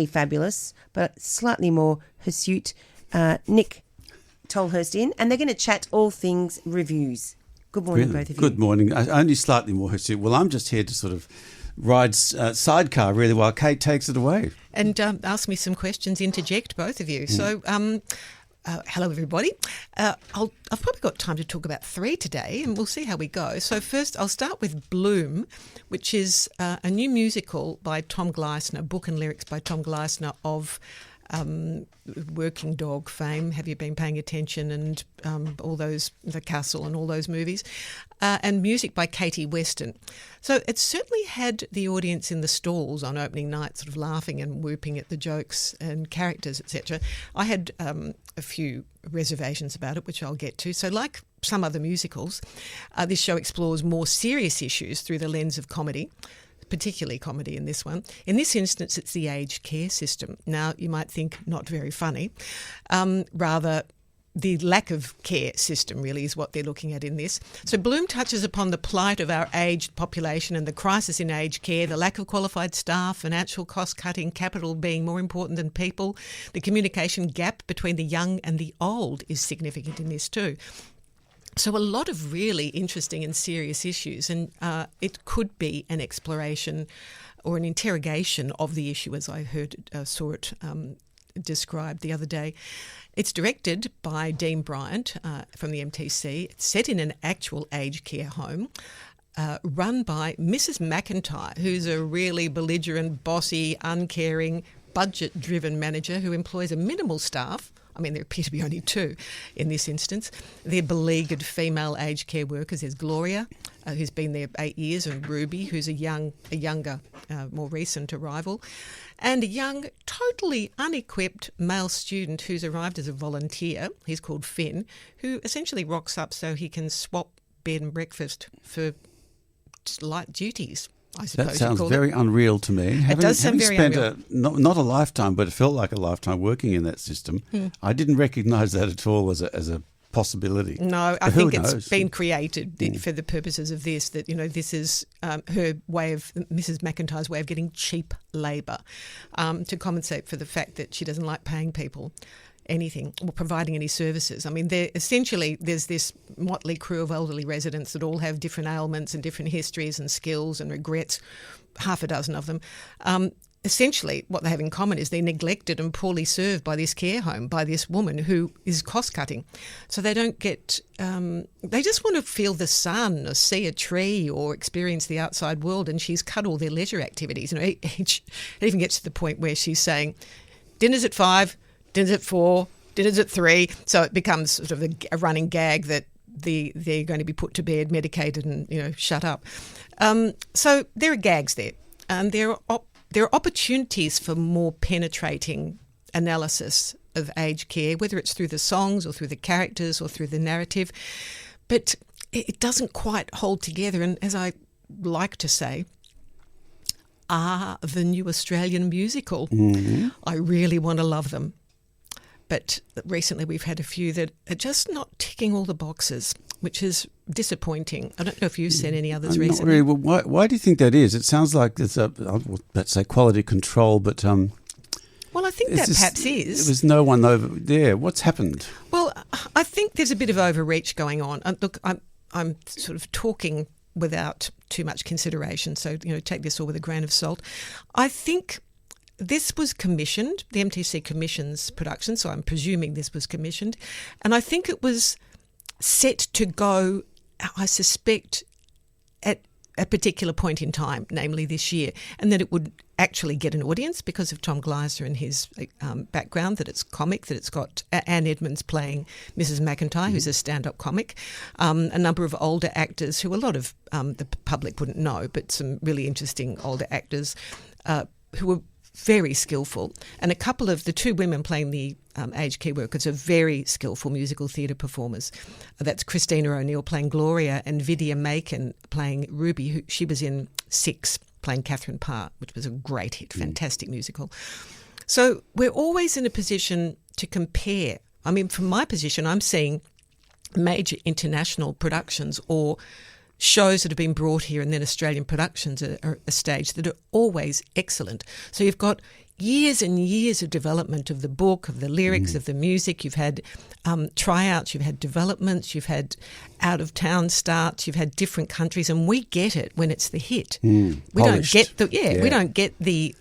fabulous, but slightly more hirsute, Nick Tolhurst in, and they're going to chat all things reviews. Good morning, both of you. Good morning. Only slightly more hirsute. Well, I'm just here to sort of ride sidecar, really, while Kate takes it away. And ask me some questions, interject, both of you. So, hello, everybody. I've probably got time to talk about 3 today, and we'll see how we go. So first, I'll start with Bloom, which is a new musical by Tom Gleisner, book and lyrics by Tom Gleisner of Working Dog fame. Have you been paying attention? And all those, The Castle and all those movies. And music by Katie Weston. So it certainly had the audience in the stalls on opening night sort of laughing and whooping at the jokes and characters, etc. I had a few reservations about it, which I'll get to. So like some other musicals, this show explores more serious issues through the lens of comedy, particularly comedy in this one. In this instance, it's the aged care system. Now, you might think not very funny. Rather, the lack of care system really is what they're looking at in this. So Bloom touches upon the plight of our aged population and the crisis in aged care, the lack of qualified staff, financial cost-cutting, capital being more important than people. The communication gap between the young and the old is significant in this too. So a lot of really interesting and serious issues, and it could be an exploration or an interrogation of the issue as I saw it described the other day. It's directed by Dean Bryant from the MTC. It's set in an actual aged care home run by Mrs. McIntyre, who's a really belligerent, bossy, uncaring, budget-driven manager who employs a minimal staff. I mean, there appear to be only 2 in this instance. They're beleaguered female aged care workers. There's Gloria, who's been there 8 years, and Ruby, who's a younger, more recent arrival, and a young, totally unequipped male student who's arrived as a volunteer. He's called Finn, who essentially rocks up so he can swap bed and breakfast for just light duties, I suppose. That sounds very unreal to me. It does sound very unreal. Not a lifetime, but it felt like a lifetime working in that system. I didn't recognise that at all as a possibility. No, I think it's been created for the purposes of this, that, this is her way of, Mrs. McIntyre's way of getting cheap labour to compensate for the fact that she doesn't like paying people anything or providing any services. I mean, there's this motley crew of elderly residents that all have different ailments and different histories and skills and regrets, half a dozen of them. Essentially, what they have in common is they're neglected and poorly served by this care home, by this woman who is cost-cutting. So they don't get, they just want to feel the sun or see a tree or experience the outside world, and she's cut all their leisure activities. It even gets to the point where she's saying, dinner's at 5, dinner's at 4, dinner's at 3. So it becomes sort of a running gag that they're going to be put to bed, medicated and, shut up. So there are gags there. And there are opportunities for more penetrating analysis of aged care, whether it's through the songs or through the characters or through the narrative. But it doesn't quite hold together. And as I like to say, the new Australian musical. Mm-hmm. I really want to love them. But recently we've had a few that are just not ticking all the boxes, which is disappointing. I don't know if you've seen any others recently. Not really. Well, why do you think that is? It sounds like there's let's say quality control, but well, I think that perhaps is. There was no one over there. What's happened? Well, I think there's a bit of overreach going on. Look, I'm sort of talking without too much consideration, so take this all with a grain of salt. I think this was commissioned. The MTC commissions production, so I'm presuming this was commissioned, and I think it was set to go, I suspect, at a particular point in time, namely this year, and that it would actually get an audience because of Tom Gleisner and his background, that it's comic, that it's got Anne Edmonds playing Mrs. McIntyre, who's a stand-up comic, a number of older actors who a lot of the public wouldn't know, but some really interesting older actors who were very skillful, and a couple of the 2 women playing the aged care workers are very skillful musical theatre performers. That's Christina O'Neill playing Gloria and Vidya Macon playing Ruby, she was in 6 playing Catherine Parr, which was a great hit, fantastic musical. So we're always in a position to compare. I mean, from my position, I'm seeing major international productions or shows that have been brought here and then Australian productions are a stage that are always excellent. So you've got years and years of development of the book, of the lyrics, of the music. You've had tryouts, you've had developments, you've had out-of-town starts, you've had different countries, and we get it when it's the hit. We don't get we don't get the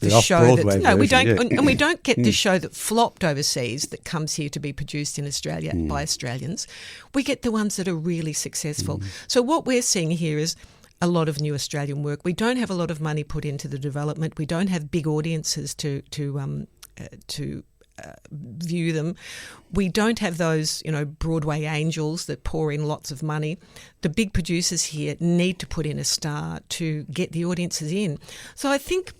show that we don't, and we don't get the show that flopped overseas that comes here to be produced in Australia by Australians. We get the ones that are really successful. So what we're seeing here is a lot of new Australian work. We don't have a lot of money put into the development. We don't have big audiences to view them. We don't have those, Broadway angels that pour in lots of money. The big producers here need to put in a star to get the audiences in. So I think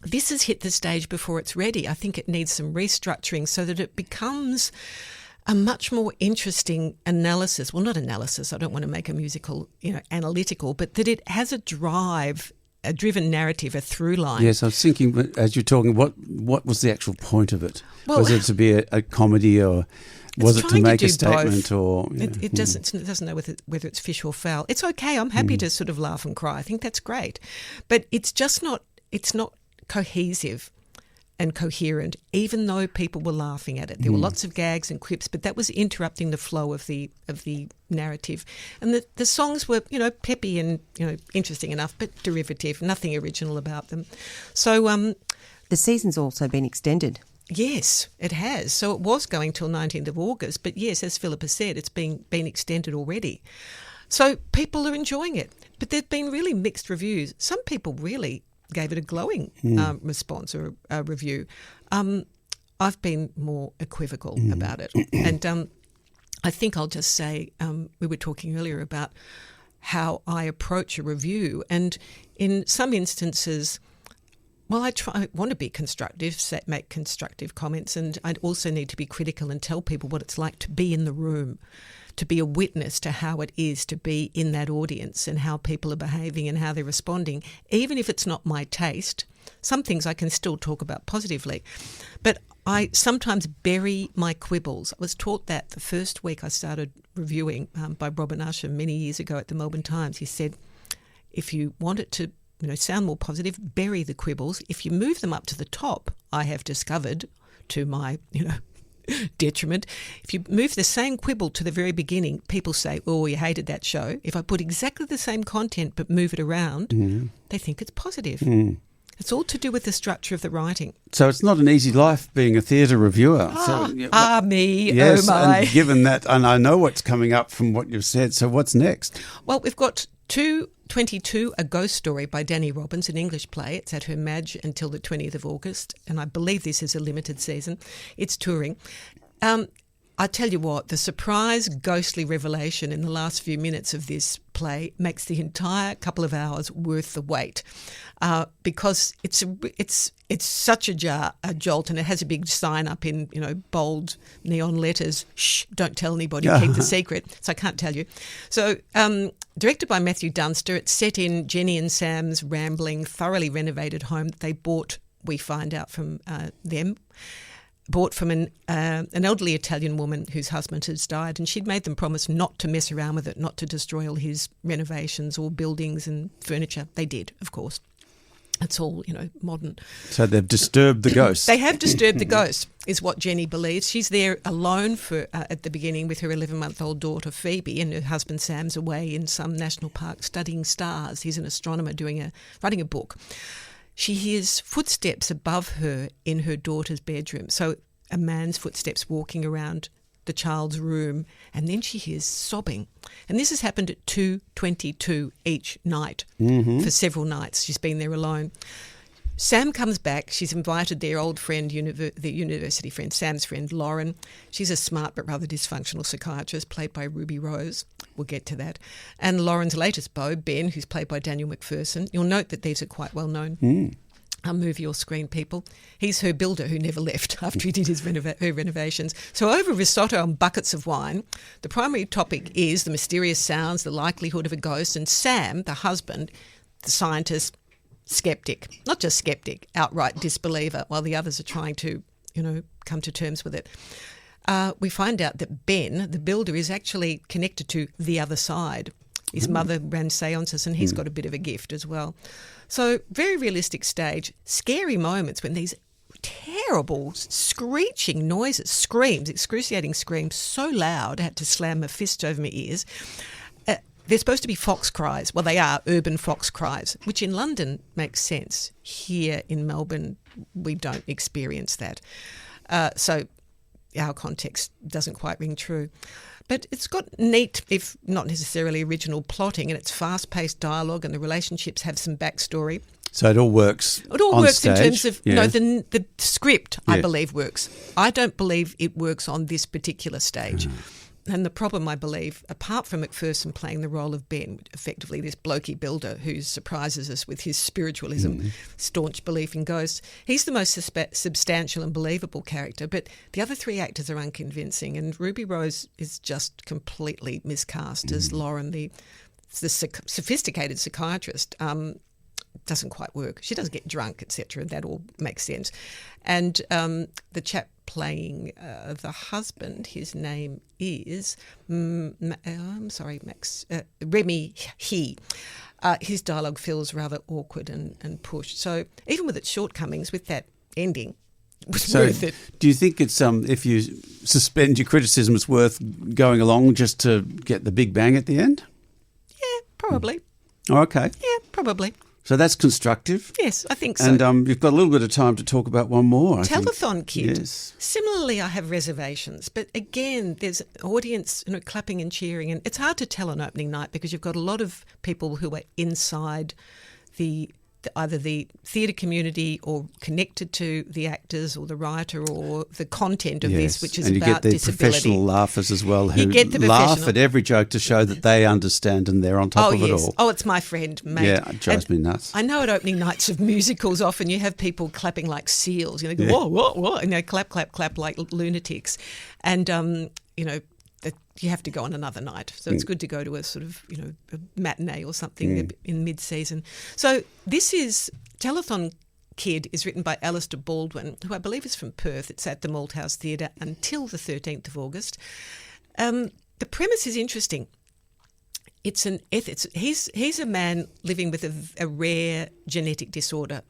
this has hit the stage before it's ready. I think it needs some restructuring so that it becomes a much more interesting analysis. Well, not analysis. I don't want to make a musical, analytical, but that it has a drive, a driven narrative, a through line. Yes, I was thinking as you're talking, what was the actual point of it? Well, was it to be a comedy, or was it to make a statement? Or it doesn't know whether it's fish or fowl. It's okay. I'm happy to sort of laugh and cry. I think that's great, but it's just not. It's not cohesive and coherent, even though people were laughing at it. There were lots of gags and quips, but that was interrupting the flow of the narrative. And the songs were, peppy and, interesting enough, but derivative, nothing original about them. So the season's also been extended. Yes, it has. So it was going till 19th of August, but yes, as Philippa said, it's been extended already. So people are enjoying it, but there've been really mixed reviews. Some people really gave it a glowing response or a review. I've been more equivocal about it. And I think I'll just say, we were talking earlier about how I approach a review. And in some instances, I want to be constructive, make constructive comments, and I'd also need to be critical and tell people what it's like to be in the room, to be a witness to how it is to be in that audience and how people are behaving and how they're responding. Even if it's not my taste, some things I can still talk about positively. But I sometimes bury my quibbles. I was taught that the first week I started reviewing by Robin Usher many years ago at the Melbourne Times. He said, if you want it to sound more positive, bury the quibbles. If you move them up to the top, I have discovered, to my, detriment, if you move the same quibble to the very beginning, people say, oh, you hated that show. If I put exactly the same content but move it around, they think it's positive. It's all to do with the structure of the writing. So it's not an easy life being a theatre reviewer. Me, yes, oh my. And given that, and I know what's coming up from what you've said, so what's next? Well, we've got 222, A Ghost Story by Danny Robbins, an English play. It's at her Maj until the 20th of August, and I believe this is a limited season. It's touring. I tell you what, the surprise ghostly revelation in the last few minutes of this play makes the entire couple of hours worth the wait, because it's such a jolt, and it has a big sign up in bold neon letters. Shh! Don't tell anybody. Keep the secret. So I can't tell you. So directed by Matthew Dunster, it's set in Jenny and Sam's rambling, thoroughly renovated home that they bought. We find out from them. Bought from an elderly Italian woman whose husband has died, and she'd made them promise not to mess around with it, not to destroy all his renovations or buildings and furniture. They did, of course. It's all, modern. So they've disturbed the ghost. They have disturbed the ghost, is what Jenny believes. She's there alone at the beginning with her 11-month-old daughter Phoebe, and her husband Sam's away in some national park studying stars. He's an astronomer writing a book. She hears footsteps above her in her daughter's bedroom. So a man's footsteps walking around the child's room, and then she hears sobbing. And this has happened at 2:22 each night for several nights. She's been there alone. Sam comes back. She's invited their old friend, the university friend, Sam's friend, Lauren. She's a smart but rather dysfunctional psychiatrist played by Ruby Rose. We'll get to that. And Lauren's latest beau, Ben, who's played by Daniel McPherson. You'll note that these are quite well known movie or screen people. He's her builder who never left after he did his her renovations. So over risotto and buckets of wine, the primary topic is the mysterious sounds, the likelihood of a ghost, and Sam, the husband, the scientist, skeptic, not just skeptic, outright disbeliever, while the others are trying to, come to terms with it. We find out that Ben, the builder, is actually connected to the other side. His mother ran seances, and he's got a bit of a gift as well. So very realistic stage, scary moments when these terrible screeching noises, screams, excruciating screams, so loud I had to slam my fist over my ears. They're supposed to be fox cries. Well, they are urban fox cries, which in London makes sense. Here in Melbourne, we don't experience that. So our context doesn't quite ring true. But it's got neat, if not necessarily original, plotting, and it's fast-paced dialogue, and the relationships have some backstory. So it all works. It all on works stage. in terms of Yeah. the script. I believe works. I don't believe it works on this particular stage. And the problem, I believe, apart from McPherson playing the role of Ben, effectively this blokey builder who surprises us with his spiritualism, staunch belief in ghosts, he's the most substantial and believable character. But the other three actors are unconvincing, and Ruby Rose is just completely miscast as Lauren, the sophisticated psychiatrist. Doesn't quite work. She does get drunk, etc. That all makes sense. And the chap playing the husband, his name is Remy He. His dialogue feels rather awkward and pushed. So even with its shortcomings, with that ending, it was worth it. Do you think it's if you suspend your criticism, it's worth going along just to get the big bang at the end? Yeah, probably. Oh, okay. Yeah, probably. So that's constructive. Yes, I think so. And you've got a little bit of time to talk about one more. Telethon Kid. Yes. Similarly, I have reservations, but again, there's an audience, clapping and cheering, and it's hard to tell on opening night because you've got a lot of people who are inside either the theatre community or connected to the actors or the writer or the content of this, which is and you about get the disability. professional laughers as well who You get the laugh professional. at every joke to show that they understand and they're on top of it all. Oh, it's my friend, mate. Yeah, it drives me nuts. I know at opening nights of musicals, often you have people clapping like seals. They go, whoa, whoa, whoa, and they clap, clap, clap like lunatics. And, you have to go on another night. So it's good to go to a sort of, a matinee or something in mid-season. So this is Telethon Kid is written by Alistair Baldwin, who I believe is from Perth. It's at the Malthouse Theatre until the 13th of August. The premise is interesting. He's a man living with a rare genetic disorder,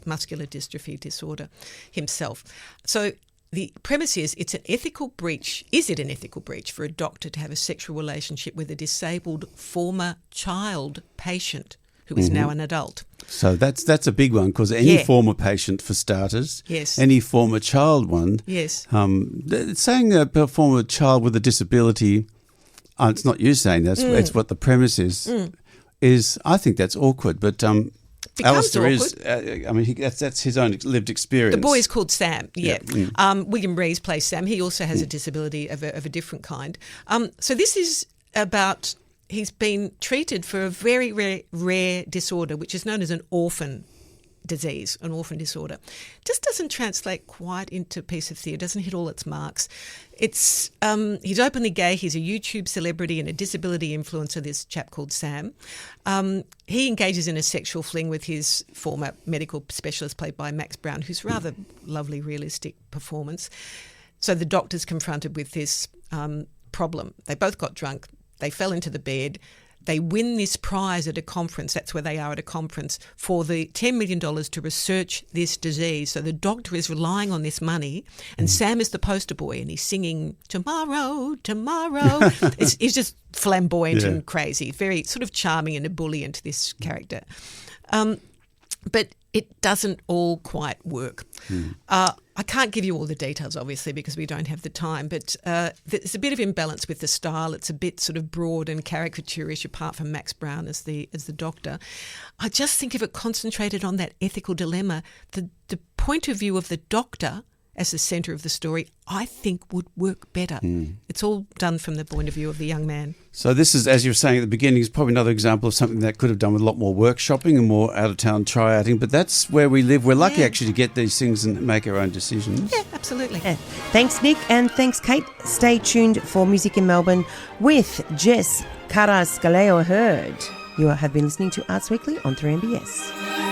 muscular dystrophy disorder himself. So the premise is it's an ethical breach. Is it an ethical breach for a doctor to have a sexual relationship with a disabled former child patient who is now an adult? So that's a big one because any former patient, for starters, any former child one, saying a former child with a disability, it's not you saying that, it's what the premise is I think that's awkward, but Alistair is, that's his own lived experience. The boy is called Sam, William Rees plays Sam. He also has a disability of a different kind. So this is about, he's been treated for a very rare disorder, which is known as an orphan disease, an orphan disorder. Just doesn't translate quite into a piece of theatre, doesn't hit all its marks. It's he's openly gay, he's a YouTube celebrity and a disability influencer, this chap called Sam. He engages in a sexual fling with his former medical specialist played by Max Brown, who's rather lovely, realistic performance. So the doctor's confronted with this problem. They both got drunk, they fell into the bed. They win this prize at a conference, that's where they are at a conference, for the $10 million to research this disease. So the doctor is relying on this money, and Sam is the poster boy, and he's singing, tomorrow, tomorrow. He's just flamboyant and crazy, very sort of charming and ebullient, this character. But it doesn't all quite work. I can't give you all the details, obviously, because we don't have the time, but there's a bit of imbalance with the style. It's a bit sort of broad and caricaturish, apart from Max Brown as the doctor. I just think if it concentrated on that ethical dilemma, the point of view of the doctor as the centre of the story, I think would work better. It's all done from the point of view of the young man. So this is, as you were saying at the beginning, is probably another example of something that could have done with a lot more workshopping and more out-of-town try-outing, but that's where we live. We're lucky actually to get these things and make our own decisions. Yeah, absolutely. Yeah. Thanks, Nick, and thanks, Kate. Stay tuned for Music in Melbourne with Jess Carrascaleo Heard. You have been listening to Arts Weekly on 3MBS.